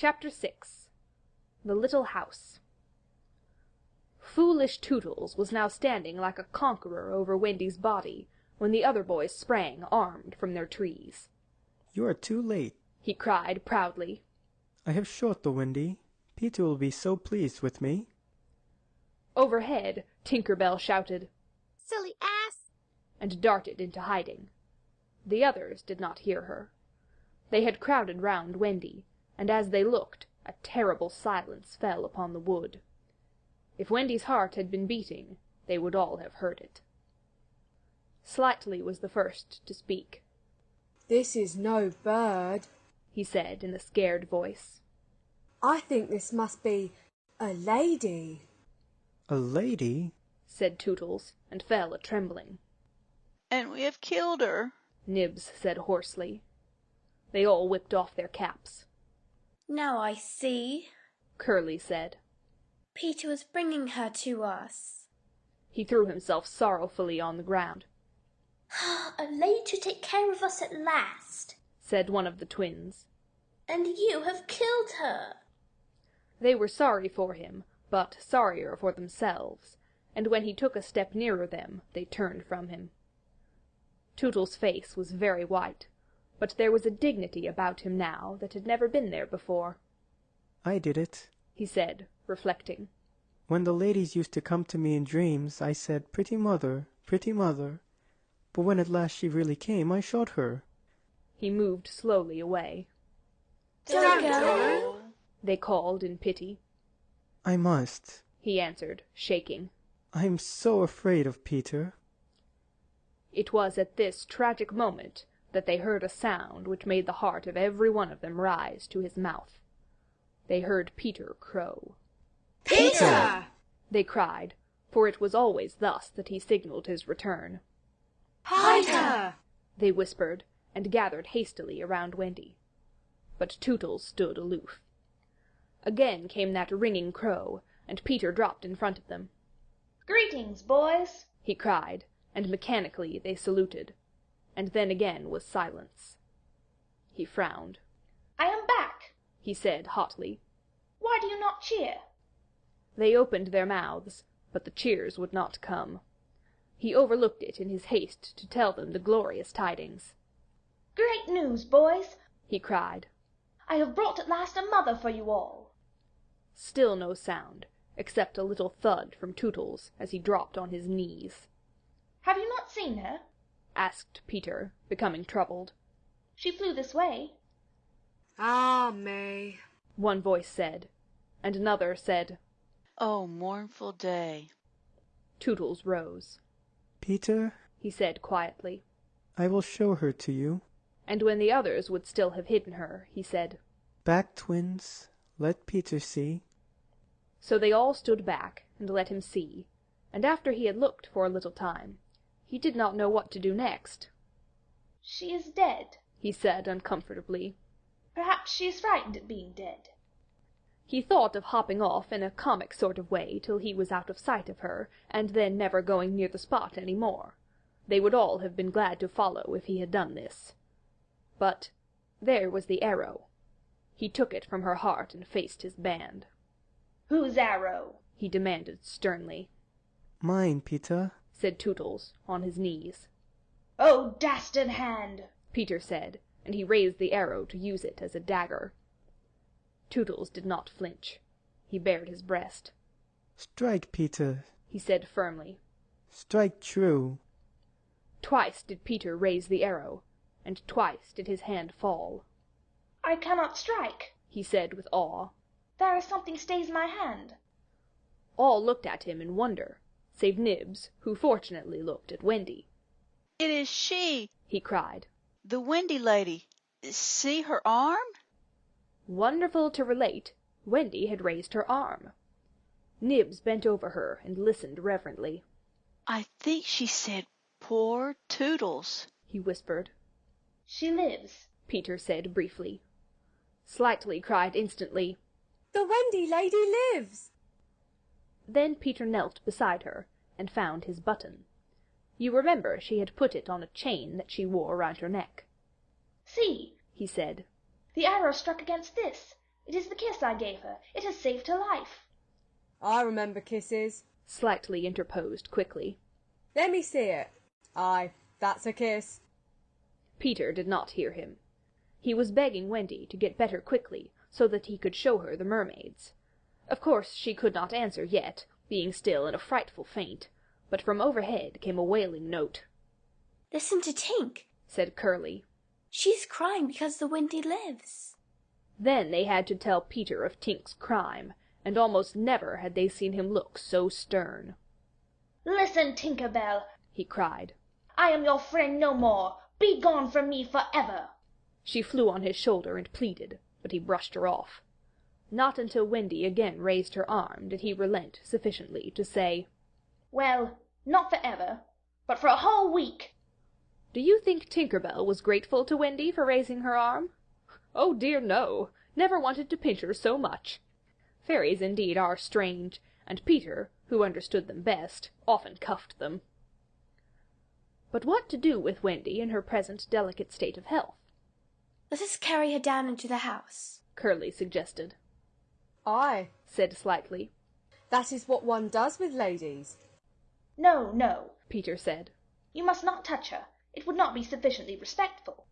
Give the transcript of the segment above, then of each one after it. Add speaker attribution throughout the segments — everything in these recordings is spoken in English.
Speaker 1: Chapter 6 The Little House. Foolish Tootles was now standing like a conqueror over Wendy's body, when the other boys sprang, armed, from their trees.
Speaker 2: "You are too late,"
Speaker 1: he cried proudly.
Speaker 2: "I have shot the Wendy. Peter will be so pleased with me."
Speaker 1: Overhead, Tinker Bell shouted,
Speaker 3: "Silly ass!"
Speaker 1: and darted into hiding. The others did not hear her. They had crowded round Wendy, and as they looked, a terrible silence fell upon the wood. If Wendy's heart had been beating, they would all have heard it. Slightly was the first to speak.
Speaker 4: "This is no bird,"
Speaker 1: he said in a scared voice.
Speaker 4: "I think this must be a lady."
Speaker 2: "A lady?"
Speaker 1: said Tootles, and fell a-trembling.
Speaker 5: "And we have killed her,"
Speaker 1: Nibs said hoarsely. They all whipped off their caps.
Speaker 3: "Now I see,"
Speaker 1: Curly said.
Speaker 3: "Peter was bringing her to us."
Speaker 1: He threw himself sorrowfully on the ground.
Speaker 3: "A lady to take care of us at last,"
Speaker 1: said one of the twins.
Speaker 3: "And you have killed her."
Speaker 1: They were sorry for him, but sorrier for themselves, and when he took a step nearer them, they turned from him. Tootle's face was very white, but there was a dignity about him now that had never been there before.
Speaker 2: "I did it,"
Speaker 1: he said, reflecting.
Speaker 2: "When the ladies used to come to me in dreams, I said, 'Pretty mother, pretty mother.' But when at last she really came, I shot her."
Speaker 1: He moved slowly away.
Speaker 3: "Don't go,"
Speaker 1: they called in pity.
Speaker 2: "I must,"
Speaker 1: he answered, shaking.
Speaker 2: "I'm so afraid of Peter."
Speaker 1: It was at this tragic moment that they heard a sound which made the heart of every one of them rise to his mouth. They heard Peter crow.
Speaker 4: "Peter!"
Speaker 1: they cried, for it was always thus that he signalled his return.
Speaker 4: "Hide her!"
Speaker 1: they whispered, and gathered hastily around Wendy. But Tootles stood aloof. Again came that ringing crow, and Peter dropped in front of them.
Speaker 6: "Greetings, boys!"
Speaker 1: he cried, and mechanically they saluted, and then again was silence. He frowned.
Speaker 6: "I am back,"
Speaker 1: he said hotly.
Speaker 6: "Why do you not cheer?"
Speaker 1: They opened their mouths, but the cheers would not come. He overlooked it in his haste to tell them the glorious tidings.
Speaker 6: "Great news, boys!"
Speaker 1: he cried.
Speaker 6: "I have brought at last a mother for you all."
Speaker 1: Still no sound, except a little thud from Tootles as he dropped on his knees.
Speaker 6: "Have you not seen her?"
Speaker 1: asked Peter, becoming troubled.
Speaker 6: "She flew this way."
Speaker 4: "Ah, me,"
Speaker 1: one voice said, and another said,
Speaker 5: "Oh, mournful day."
Speaker 1: Tootles rose.
Speaker 2: "Peter,"
Speaker 1: he said quietly.
Speaker 2: "I will show her to you."
Speaker 1: And when the others would still have hidden her, he said,
Speaker 2: "Back, twins, let Peter see."
Speaker 1: So they all stood back and let him see, and after he had looked for a little time, he did not know what to do next.
Speaker 6: "She is dead,"
Speaker 1: he said uncomfortably.
Speaker 6: "Perhaps she is frightened at being dead."
Speaker 1: He thought of hopping off in a comic sort of way till he was out of sight of her, and then never going near the spot any more. They would all have been glad to follow if he had done this. But there was the arrow. He took it from her heart and faced his band.
Speaker 6: "Whose arrow?"
Speaker 1: he demanded sternly.
Speaker 2: "Mine, Peter,"
Speaker 1: said Tootles, on his knees.
Speaker 6: "Oh, dastard hand!"
Speaker 1: Peter said, and he raised the arrow to use it as a dagger. Tootles did not flinch. He bared his breast.
Speaker 2: "Strike, Peter,"
Speaker 1: he said firmly.
Speaker 2: "Strike true."
Speaker 1: Twice did Peter raise the arrow, and twice did his hand fall.
Speaker 6: "I cannot strike,"
Speaker 1: he said with awe.
Speaker 6: "There is something stays my hand."
Speaker 1: All looked at him in wonder, save Nibs, who fortunately looked at Wendy.
Speaker 5: "It is she!"
Speaker 1: he cried.
Speaker 5: "The Wendy lady. See her arm?"
Speaker 1: Wonderful to relate, Wendy had raised her arm. Nibs bent over her and listened reverently.
Speaker 5: "I think she said, 'Poor Tootles,'"
Speaker 1: he whispered.
Speaker 6: "She lives,"
Speaker 1: Peter said briefly. Slightly cried instantly,
Speaker 4: "The Wendy lady lives!"
Speaker 1: Then Peter knelt beside her and found his button. You remember she had put it on a chain that she wore round her neck.
Speaker 6: "See,"
Speaker 1: he said.
Speaker 6: "the arrow struck against this. It is the kiss I gave her. It has saved her life.
Speaker 4: I remember kisses.
Speaker 1: Slightly interposed quickly.
Speaker 4: Let me see it. Aye, that's a kiss.
Speaker 1: Peter did not hear him. He was begging Wendy to get better quickly, so that he could show her the mermaids. Of course she could not answer yet, being still in a frightful faint, but from overhead came a wailing note.
Speaker 3: Listen to Tink,
Speaker 1: Said Curly.
Speaker 3: she's crying because the Wendy lives.
Speaker 1: Then they had to tell Peter of Tink's crime, and almost never had they seen him look so stern.
Speaker 6: Listen, Tinker Bell,
Speaker 1: He cried.
Speaker 6: I am your friend no more. Be gone from me forever.
Speaker 1: She flew on his shoulder and pleaded, but he brushed her off. Not until Wendy again raised her arm did he relent sufficiently to say,
Speaker 6: Well, not forever, but for a whole week.
Speaker 1: "Do you think Tinker Bell was grateful to Wendy for raising her arm? Oh dear no, never wanted to pinch her so much. Fairies indeed are strange, and Peter, who understood them best, often cuffed them. But what to do with Wendy in her present delicate state of health?
Speaker 3: Let us carry her down into the house.
Speaker 1: Curly suggested.
Speaker 4: Aye,
Speaker 1: Said slightly.
Speaker 4: that is what one does with ladies.
Speaker 6: No, no,
Speaker 1: Peter said.
Speaker 6: you must not touch her. It would not be sufficiently respectful.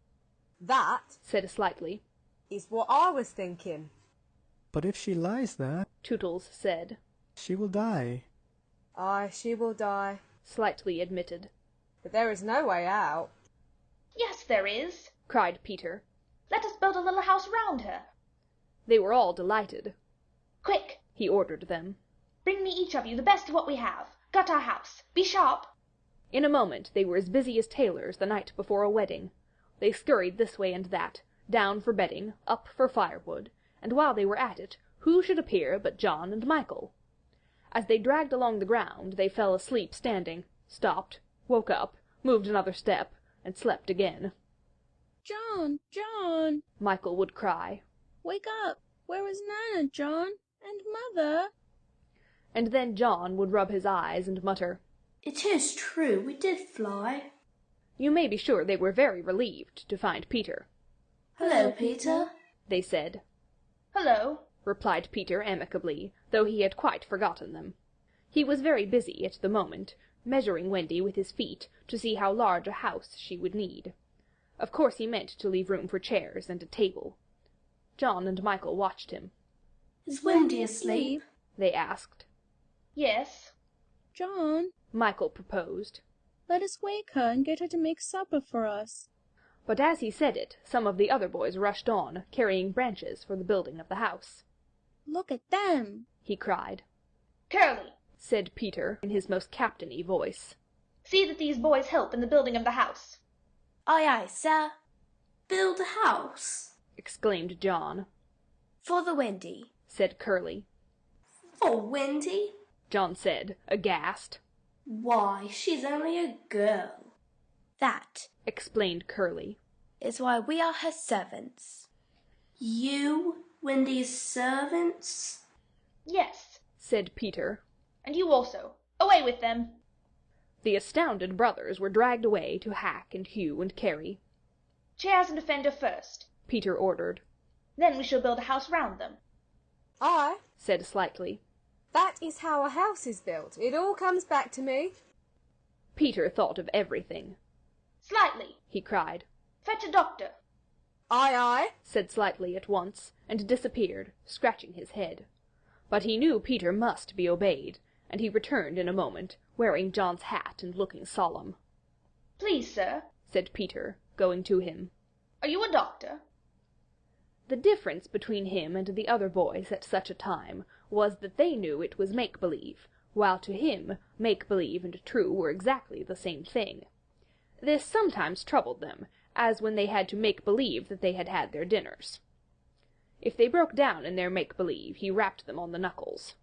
Speaker 4: That
Speaker 1: Said slightly.
Speaker 4: is what I was thinking.
Speaker 2: But if she lies that,
Speaker 1: Tootles said.
Speaker 2: she will die.
Speaker 4: Aye, she will die.
Speaker 1: Slightly admitted.
Speaker 4: But there is no way out.
Speaker 6: Yes, there is.
Speaker 1: Cried Peter.
Speaker 6: Let us build a little house round her.
Speaker 1: They were all delighted.
Speaker 6: Quick,
Speaker 1: He ordered them.
Speaker 6: bring me each of you the best of what we have. Gut our house. Be sharp.
Speaker 1: In a moment they were as busy as tailors the night before a wedding. They scurried this way and that, down for bedding, up for firewood, and while they were at it, who should appear but John and Michael? As they dragged along the ground, they fell asleep standing, stopped, woke up, moved another step, and slept again.
Speaker 7: John, John,
Speaker 1: Michael would cry,
Speaker 7: wake up! Where is Nana, John? And Mother?
Speaker 1: and then John would rub his eyes and mutter.
Speaker 3: It is true, we did fly.
Speaker 1: You may be sure they were very relieved to find Peter.
Speaker 3: Hello, Peter.
Speaker 1: They said.
Speaker 6: Hello.
Speaker 1: Replied Peter amicably, though he had quite forgotten them. He was very busy at the moment, measuring Wendy with his feet to see how large a house she would need. Of course he meant to leave room for chairs and a table. John and Michael watched him.
Speaker 3: Is Wendy asleep?
Speaker 1: They asked.
Speaker 6: Yes.
Speaker 7: John,
Speaker 1: Michael proposed.
Speaker 7: let us wake her and get her to make supper for us.
Speaker 1: But as he said it, some of the other boys rushed on, carrying branches for the building of the house.
Speaker 7: Look at them!
Speaker 1: He cried.
Speaker 6: Curly,
Speaker 1: Said Peter in his most captain-y voice.
Speaker 6: see that these boys help in the building of the house.
Speaker 3: Aye, aye, sir. Build a house?
Speaker 1: Exclaimed John.
Speaker 3: For the Wendy.
Speaker 1: Said Curly.
Speaker 3: For Wendy?
Speaker 1: John said, aghast.
Speaker 3: Why, she's only a girl. That
Speaker 1: Explained Curly.
Speaker 3: is why we are her servants. You, Wendy's servants?
Speaker 6: Yes,
Speaker 1: Said Peter.
Speaker 6: and you also. Away with them.
Speaker 1: The astounded brothers were dragged away to hack and hew and carry.
Speaker 6: Chairs and a fender first.
Speaker 1: Peter ordered.
Speaker 6: Then we shall build a house round them.
Speaker 4: Aye,
Speaker 1: Said slightly.
Speaker 4: that is how a house is built. It all comes back to me.
Speaker 1: Peter thought of everything.
Speaker 6: Slightly.
Speaker 1: He cried.
Speaker 6: Fetch a doctor.
Speaker 4: Aye, aye.
Speaker 1: Said slightly at once, and disappeared, scratching his head. But he knew Peter must be obeyed, and he returned in a moment, wearing John's hat and looking solemn.
Speaker 6: Please, sir.
Speaker 1: Said Peter, going to him.
Speaker 6: Are you a doctor?
Speaker 1: The difference between him and the other boys at such a time was that they knew it was make-believe, while to him make-believe and true were exactly the same thing. This sometimes troubled them, as when they had to make believe that they had had their dinners. If they broke down in their make-believe, he rapped them on the knuckles.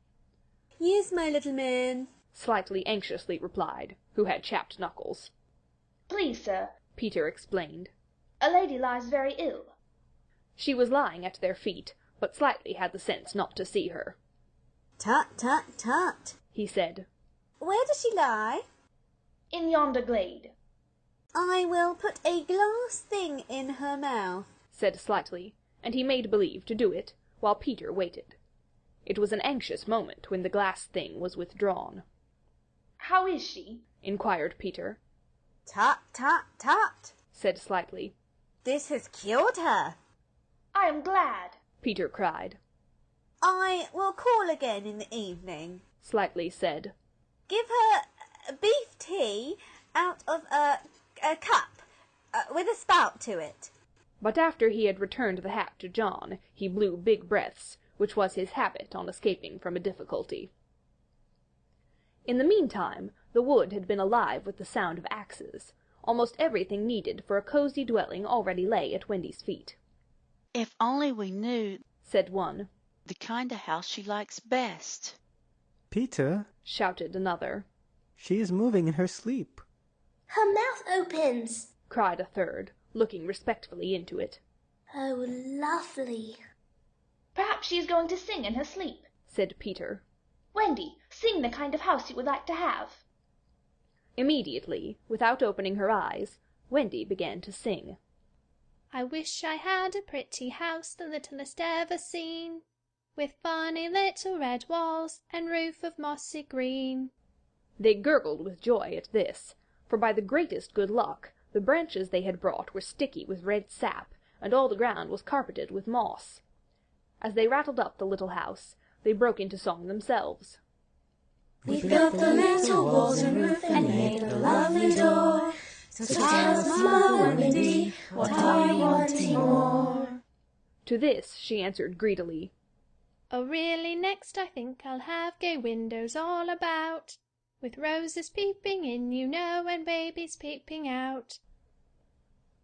Speaker 4: Yes, my little man.
Speaker 1: Slightly anxiously replied, who had chapped knuckles.
Speaker 6: Please, sir.
Speaker 1: Peter explained.
Speaker 6: A lady lies very ill.
Speaker 1: She was lying at their feet, but Slightly had the sense not to see her.
Speaker 4: Tut, tut, tut.
Speaker 1: He said,
Speaker 4: Where does she lie?
Speaker 6: In yonder glade.
Speaker 4: I will put a glass thing in her mouth.
Speaker 1: said Slightly, and he made believe to do it, while Peter waited. It was an anxious moment when the glass thing was withdrawn.
Speaker 6: How is she?
Speaker 1: Inquired Peter.
Speaker 4: Tut, tut, tut!
Speaker 1: Said Slightly.
Speaker 4: This has cured her.
Speaker 6: I am glad.
Speaker 1: Peter cried.
Speaker 8: I will call again in the evening.
Speaker 1: Slightly said.
Speaker 8: Give her beef tea out of a cup with a spout to it.
Speaker 1: But after he had returned the hat to John, he blew big breaths, which was his habit on escaping from a difficulty. In the meantime, the wood had been alive with the sound of axes. Almost everything needed for a cozy dwelling already lay at Wendy's feet.
Speaker 5: If only we knew,
Speaker 1: said one.
Speaker 5: The kind of house she likes best.
Speaker 2: Peter,
Speaker 1: shouted another.
Speaker 2: She is moving in her sleep.
Speaker 3: Her mouth opens,
Speaker 1: cried a third, looking respectfully into it.
Speaker 3: Oh, lovely.
Speaker 6: Perhaps she is going to sing in her sleep,
Speaker 1: said Peter.
Speaker 6: Wendy, sing the kind of house you would like to have.
Speaker 1: Immediately, without opening her eyes, Wendy began to sing.
Speaker 9: I wish I had a pretty house, the littlest ever seen, with funny little red walls and roof of mossy green.
Speaker 1: They gurgled with joy at this, for by the greatest good luck the branches they had brought were sticky with red sap, and all the ground was carpeted with moss. As they rattled up the little house, they broke into song themselves.
Speaker 3: We built the little walls and roof and made a lovely door. So tell us, Mother Wendy, what are you wanting more?
Speaker 1: To this she answered greedily.
Speaker 9: Oh, really, next I think I'll have gay windows all about, with roses peeping in, you know, and babies peeping out.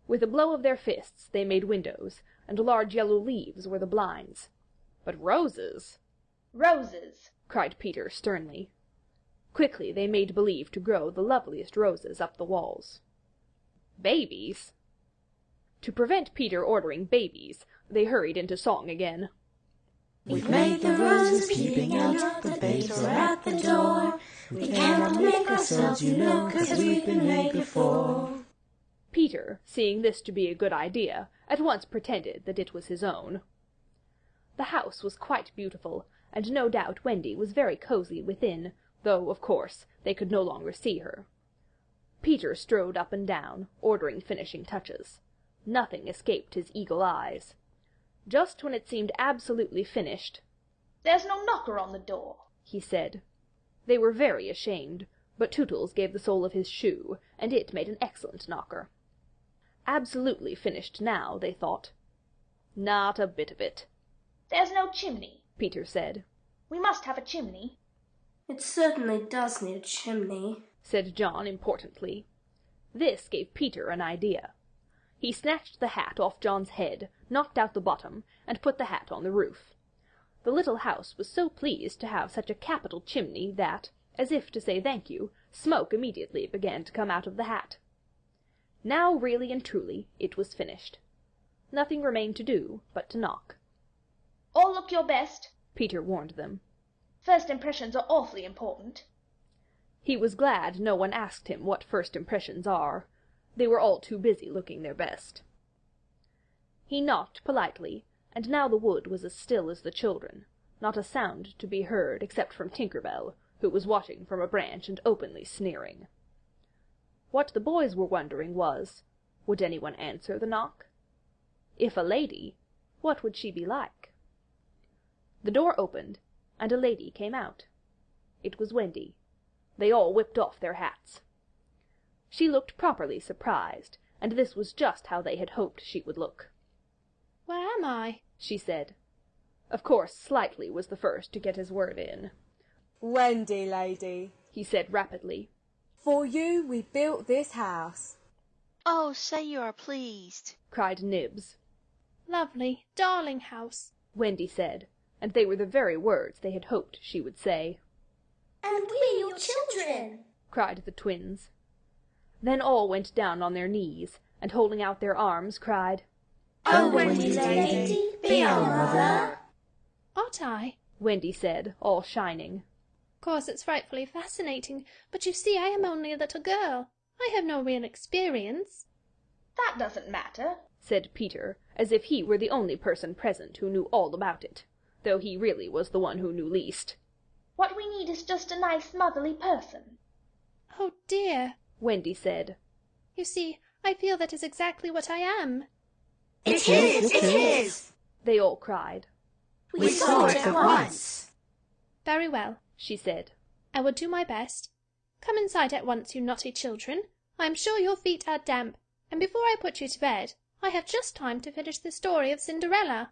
Speaker 1: With a blow of their fists they made windows, and large yellow leaves were the blinds. But roses!
Speaker 6: Roses!
Speaker 1: cried Peter sternly. Quickly they made believe to grow the loveliest roses up the walls. Babies! To prevent Peter ordering babies, they hurried into song again.
Speaker 3: We've made the roses peeping out, the babes are at the door. We cannot make ourselves, you know, 'cause we've been made before.
Speaker 1: Peter, seeing this to be a good idea, at once pretended that it was his own. The house was quite beautiful, and no doubt Wendy was very cozy within, though, of course, they could no longer see her. Peter strode up and down, ordering finishing touches. Nothing escaped his eagle eyes. Just when it seemed absolutely finished,
Speaker 6: "There's no knocker on the door,"
Speaker 1: he said. They were very ashamed, but Tootles gave the sole of his shoe, and it made an excellent knocker. Absolutely finished now, they thought. Not a bit of it.
Speaker 6: "There's no chimney,"
Speaker 1: Peter said.
Speaker 6: "We must have a chimney."
Speaker 3: It certainly does need a chimney,
Speaker 1: said John importantly. This gave Peter an idea. He snatched the hat off John's head, knocked out the bottom, and put the hat on the roof. The little house was so pleased to have such a capital chimney that, as if to say thank you, smoke immediately began to come out of the hat. Now really and truly it was finished. Nothing remained to do but to knock.
Speaker 6: "All look your best,"
Speaker 1: Peter warned them.
Speaker 6: "First impressions are awfully important."
Speaker 1: He was glad no one asked him what first impressions are. They were all too busy looking their best. He knocked politely, and now the wood was as still as the children, not a sound to be heard except from Tinker Bell, who was watching from a branch and openly sneering. What the boys were wondering was, would anyone answer the knock? If a lady, what would she be like? The door opened, and a lady came out. It was Wendy. They all whipped off their hats. She looked properly surprised, and this was just how they had hoped she would look.
Speaker 9: Where am I?
Speaker 1: She said. Of course Slightly was the first to get his word in.
Speaker 4: Wendy, lady,
Speaker 1: he said rapidly.
Speaker 4: For you we built this house.
Speaker 5: Oh, say you are pleased,
Speaker 1: cried Nibs.
Speaker 9: Lovely, darling house,
Speaker 1: Wendy said, and they were the very words they had hoped she would say.
Speaker 3: And we're your children,
Speaker 1: cried the twins. Then all went down on their knees, and holding out their arms, cried,
Speaker 3: "Oh, Wendy, lady, be our mother."
Speaker 9: Ought I?
Speaker 1: Wendy said, all shining.
Speaker 9: Course it's frightfully fascinating, but you see I am only a little girl. I have no real experience.
Speaker 6: "That doesn't matter,"
Speaker 1: said Peter, as if he were the only person present who knew all about it, though he really was the one who knew least.
Speaker 6: What we need is just a nice motherly person.
Speaker 9: Oh dear,
Speaker 1: Wendy said.
Speaker 9: you see, I feel that is exactly what I am.
Speaker 3: It is!
Speaker 1: They all cried.
Speaker 3: We saw it at once.
Speaker 9: Very well,
Speaker 1: She said.
Speaker 9: I will do my best. Come inside at once, you naughty children. I am sure your feet are damp, and before I put you to bed, I have just time to finish the story of Cinderella.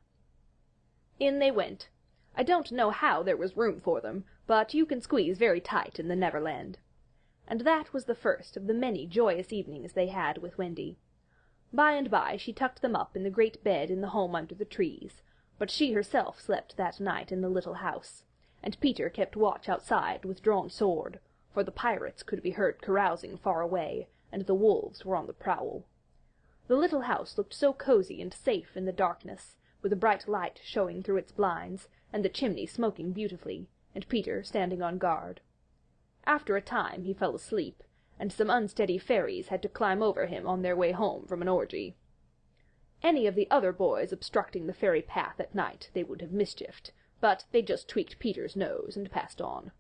Speaker 1: In they went. I don't know how there was room for them, but you can squeeze very tight in the Neverland. And that was the first of the many joyous evenings they had with Wendy. By and by she tucked them up in the great bed in the home under the trees, but she herself slept that night in the little house, and Peter kept watch outside with drawn sword, for the pirates could be heard carousing far away, and the wolves were on the prowl. The little house looked so cozy and safe in the darkness, with a bright light showing through its blinds, and the chimney smoking beautifully, and Peter standing on guard. After a time he fell asleep, and some unsteady fairies had to climb over him on their way home from an orgy. Any of the other boys obstructing the fairy path at night they would have mischiefed, but they just tweaked Peter's nose and passed on.